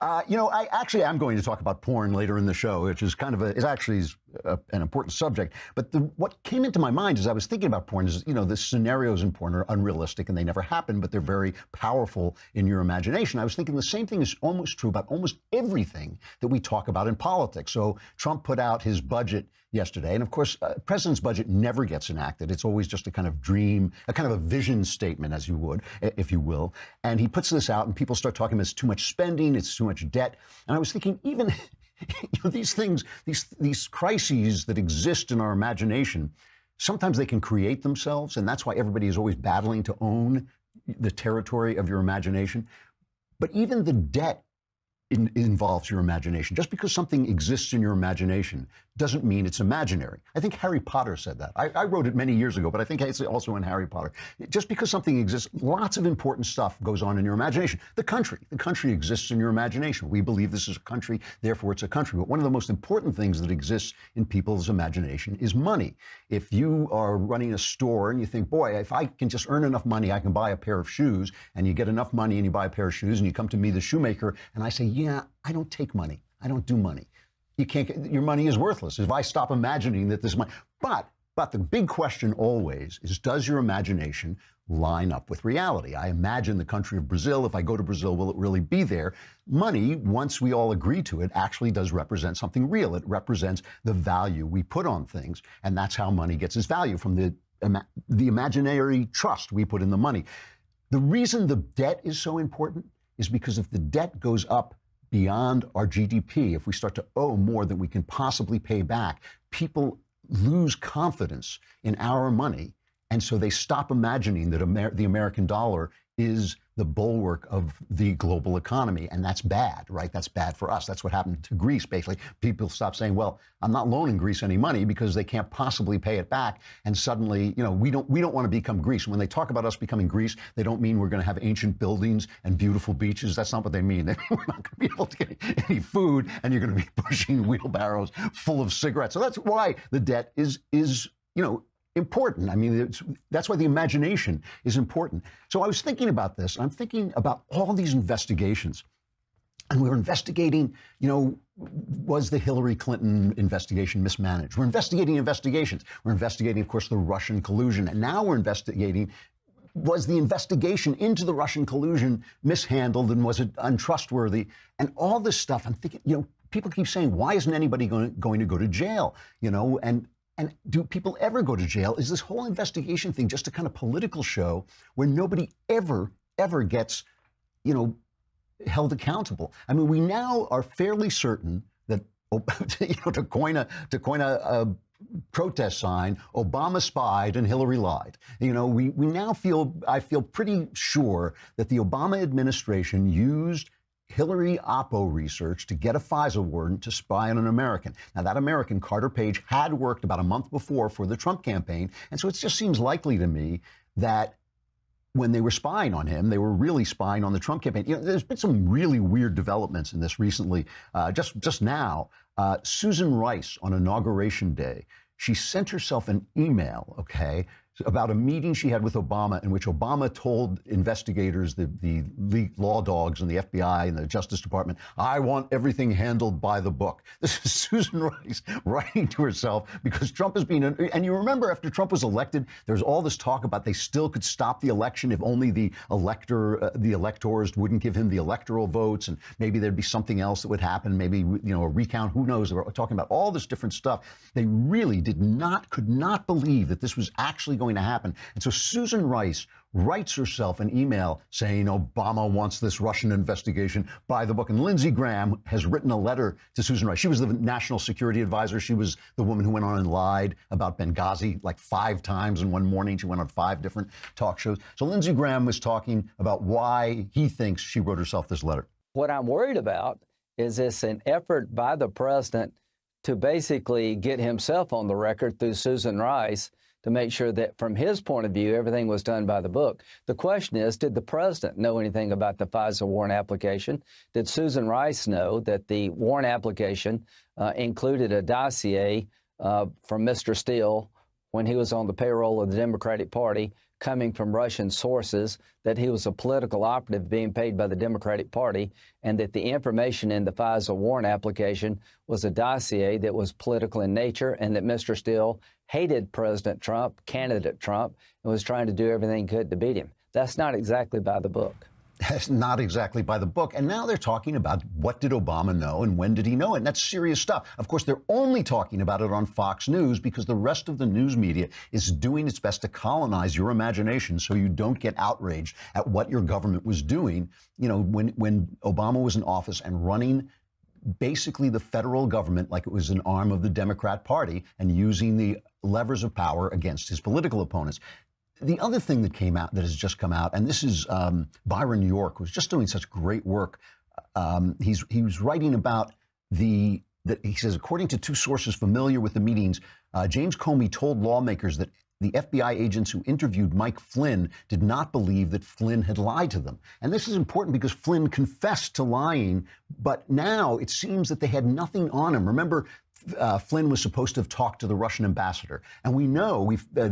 I actually am going to talk about porn later in the show, which is kind of an important subject. But what came into my mind as I was thinking about porn is, the scenarios in porn are unrealistic and they never happen, but they're very powerful in your imagination. I was thinking the same thing is almost true about almost everything that we talk about in politics. So Trump put out his budget yesterday. And of course, president's budget never gets enacted. It's always just a kind of dream, a kind of a vision statement, as you would, if you will. And he puts this out and people start talking about it's too much spending, it's too much debt. And I was thinking, even these things, these crises that exist in our imagination, sometimes they can create themselves. And that's why everybody is always battling to own the territory of your imagination. But even the debt involves your imagination. Just because something exists in your imagination doesn't mean it's imaginary. I think Harry Potter said that. I wrote it many years ago, but I think it's also in Harry Potter. Just because something exists, lots of important stuff goes on in your imagination. The country exists in your imagination. We believe this is a country, therefore it's a country. But one of the most important things that exists in people's imagination is money. If you are running a store and you think, boy, if I can just earn enough money, I can buy a pair of shoes, and you get enough money and you buy a pair of shoes and you come to me, the shoemaker, and I say, yeah, I don't take money. I don't do money. You can't, your money is worthless. If I stop imagining that this money, but the big question always is, does your imagination line up with reality? I imagine the country of Brazil. If I go to Brazil, will it really be there? Money, once we all agree to it, actually does represent something real. It represents the value we put on things. And that's how money gets its value, from the imaginary trust we put in the money. The reason the debt is so important is because if the debt goes up beyond our GDP, if we start to owe more than we can possibly pay back, people lose confidence in our money. And so they stop imagining that the American dollar is the bulwark of the global economy. And that's bad, right? That's bad for us. That's what happened to Greece, basically. People stop saying, well, I'm not loaning Greece any money because they can't possibly pay it back. And suddenly, we don't want to become Greece. When they talk about us becoming Greece, they don't mean we're going to have ancient buildings and beautiful beaches. That's not what they mean. We're not going to be able to get any food, and you're going to be pushing wheelbarrows full of cigarettes. So that's why the debt is important. I mean, that's why the imagination is important. So I was thinking about this. I'm thinking about all these investigations. And we're investigating, was the Hillary Clinton investigation mismanaged? We're investigating investigations. We're investigating, of course, the Russian collusion. And now we're investigating, was the investigation into the Russian collusion mishandled, and was it untrustworthy? And all this stuff, I'm thinking, people keep saying, why isn't anybody going to go to jail? And do people ever go to jail? Is this whole investigation thing just a kind of political show where nobody ever gets, held accountable? I mean, we now are fairly certain that, to coin a protest sign, Obama spied and Hillary lied. We now I feel pretty sure that the Obama administration used Hillary Oppo research to get a FISA warrant to spy on an American. Now, that American, Carter Page, had worked about a month before for the Trump campaign. And so it just seems likely to me that when they were spying on him, they were really spying on the Trump campaign. There's been some really weird developments in this recently. Just now, Susan Rice, on Inauguration Day, she sent herself an email, about a meeting she had with Obama, in which Obama told investigators, the law dogs and the FBI and the Justice Department, I want everything handled by the book. This is Susan Rice writing to herself because Trump is being, and you remember after Trump was elected, there's all this talk about they still could stop the election if only the electors wouldn't give him the electoral votes, and maybe there'd be something else that would happen, maybe, a recount, who knows. We're talking about all this different stuff. They really could not believe that this was actually going to happen. And so Susan Rice writes herself an email saying Obama wants this Russian investigation by the book. And Lindsey Graham has written a letter to Susan Rice. She was the national security advisor. She was the woman who went on and lied about Benghazi like 5 times in one morning. She went on 5 different talk shows. So Lindsey Graham was talking about why he thinks she wrote herself this letter. What I'm worried about is this an effort by the president to basically get himself on the record through Susan Rice to make sure that from his point of view, everything was done by the book. The question is, did the president know anything about the FISA warrant application? Did Susan Rice know that the warrant application included a dossier from Mr. Steele when he was on the payroll of the Democratic Party coming from Russian sources, that he was a political operative being paid by the Democratic Party, and that the information in the FISA warrant application was a dossier that was political in nature, and that Mr. Steele hated President Trump, candidate Trump, and was trying to do everything he could to beat him. That's not exactly by the book. That's not exactly by the book. And now they're talking about what did Obama know and when did he know it? And that's serious stuff. Of course, they're only talking about it on Fox News because the rest of the news media is doing its best to colonize your imagination so you don't get outraged at what your government was doing. You know, when Obama was in office and running basically the federal government like it was an arm of the Democrat Party and using the levers of power against his political opponents. The other thing that came out, that has just come out, and this is Byron York, who's just doing such great work. He was writing about he says, according to two sources familiar with the meetings, James Comey told lawmakers that the FBI agents who interviewed Mike Flynn did not believe that Flynn had lied to them. And this is important because Flynn confessed to lying, but now it seems that they had nothing on him. Remember, Flynn was supposed to have talked to the Russian ambassador. And we know,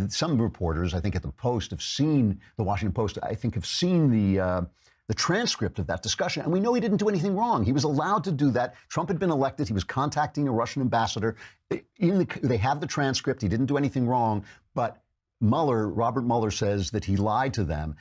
some reporters, I think at the Post, have seen, the Washington Post, I think have seen the transcript of that discussion. And we know he didn't do anything wrong. He was allowed to do that. Trump had been elected. He was contacting a Russian ambassador. They have the transcript. He didn't do anything wrong. But Robert Mueller says that he lied to them.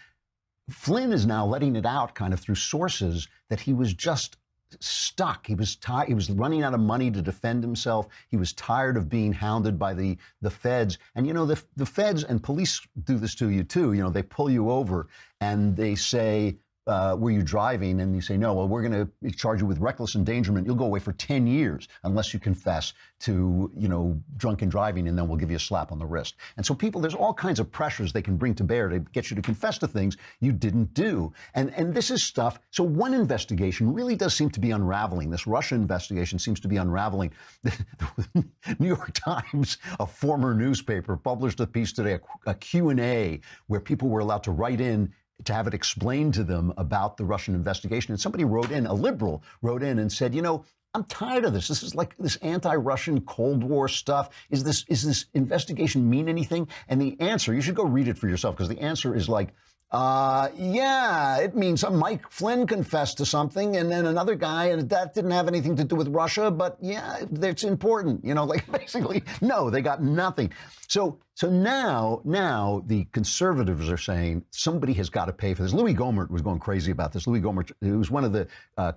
Flynn is now letting it out kind of through sources that he was just stuck. He was tired. He was running out of money to defend himself. He was tired of being hounded by the feds. And, you know, the feds and police do this to you, too. You know, they pull you over and they say, were you driving? And you say, no, well, we're going to charge you with reckless endangerment. You'll go away for 10 years unless you confess to, you know, drunken driving, and then we'll give you a slap on the wrist. And so there's all kinds of pressures they can bring to bear to get you to confess to things you didn't do. And this is stuff. So one investigation really does seem to be unraveling. This Russia investigation seems to be unraveling. The New York Times, a former newspaper, published a piece today, a Q&A, where people were allowed to write in to have it explained to them about the Russian investigation. And somebody wrote in, a liberal wrote in and said, you know, I'm tired of this. This is like this anti-Russian Cold War stuff. Is this investigation mean anything? And the answer, you should go read it for yourself, because the answer is like, yeah, it means Mike Flynn confessed to something, and then another guy, and that didn't have anything to do with Russia, but yeah, it's important. You know, like basically, no, they got nothing. So now the conservatives are saying somebody has got to pay for this. Louis Gohmert was going crazy about this. Louis Gohmert, who was one of the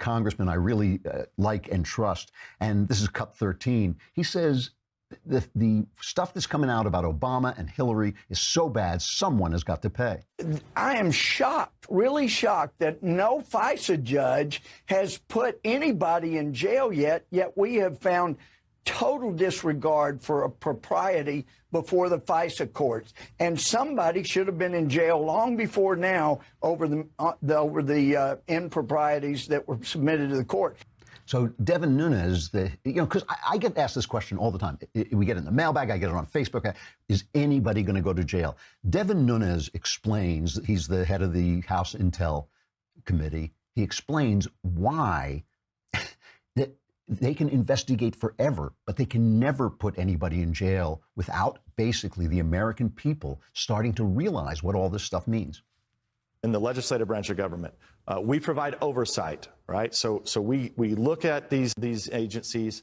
congressmen I really like and trust, and this is Cut 13. He says the stuff that's coming out about Obama and Hillary is so bad, someone has got to pay. I am shocked, really shocked, that no FISA judge has put anybody in jail yet we have found total disregard for a propriety before the FISA courts. And somebody should have been in jail long before now over the improprieties that were submitted to the court. So Devin Nunes, because I get asked this question all the time. We get it in the mailbag. I get it on Facebook. Is anybody going to go to jail? Devin Nunes explains, he's the head of the House Intel Committee. He explains why that they can investigate forever, but they can never put anybody in jail without basically the American people starting to realize what all this stuff means. In the legislative branch of government, we provide oversight, right? So we look at these agencies,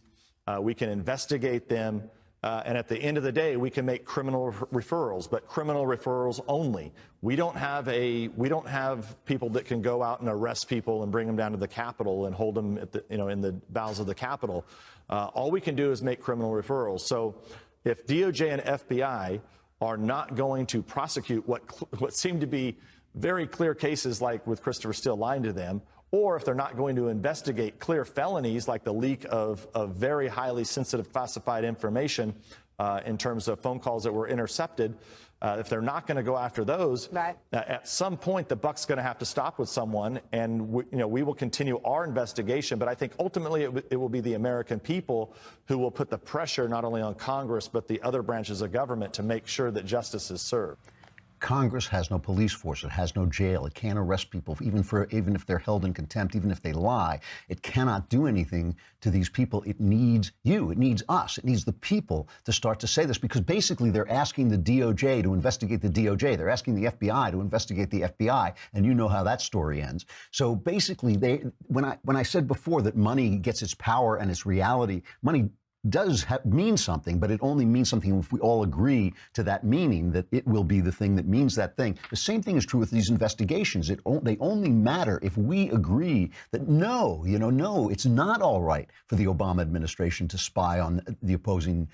we can investigate them, and at the end of the day, we can make criminal referrals, but criminal referrals only. We don't have people that can go out and arrest people and bring them down to the Capitol and hold them at in the bowels of the Capitol. All we can do is make criminal referrals. So if DOJ and FBI are not going to prosecute what seem to be very clear cases like with Christopher Steele lying to them, or if they're not going to investigate clear felonies like the leak of very highly sensitive classified information in terms of phone calls that were intercepted, if they're not going to go after those, right, at some point the buck's going to have to stop with someone, and we will continue our investigation. But I think ultimately it will be the American people who will put the pressure not only on Congress but the other branches of government to make sure that justice is served. Congress has no police force. It has no jail. It can't arrest people, even if they're held in contempt, even if they lie. It cannot do anything to these people. It needs you. It needs us. It needs the people to start to say this, because basically they're asking the DOJ to investigate the DOJ. They're asking the FBI to investigate the FBI, and you know how that story ends. So basically, when I said before that money gets its power and its reality, money does mean something, but it only means something if we all agree to that meaning, that it will be the thing that means that thing. The same thing is true with these investigations. They only matter if we agree that no, it's not all right for the Obama administration to spy on the opposing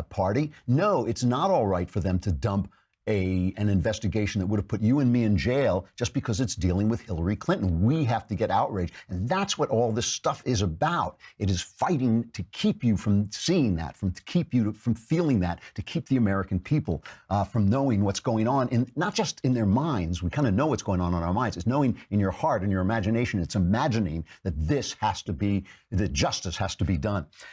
party. No, it's not all right for them to dump an investigation that would have put you and me in jail just because it's dealing with Hillary Clinton. We have to get outraged. And that's what all this stuff is about. It is fighting to keep you from seeing that, to keep you from feeling that, to keep the American people from knowing what's going on, not just in their minds. We kind of know what's going on in our minds. It's knowing in your heart and your imagination. It's imagining that that justice has to be done.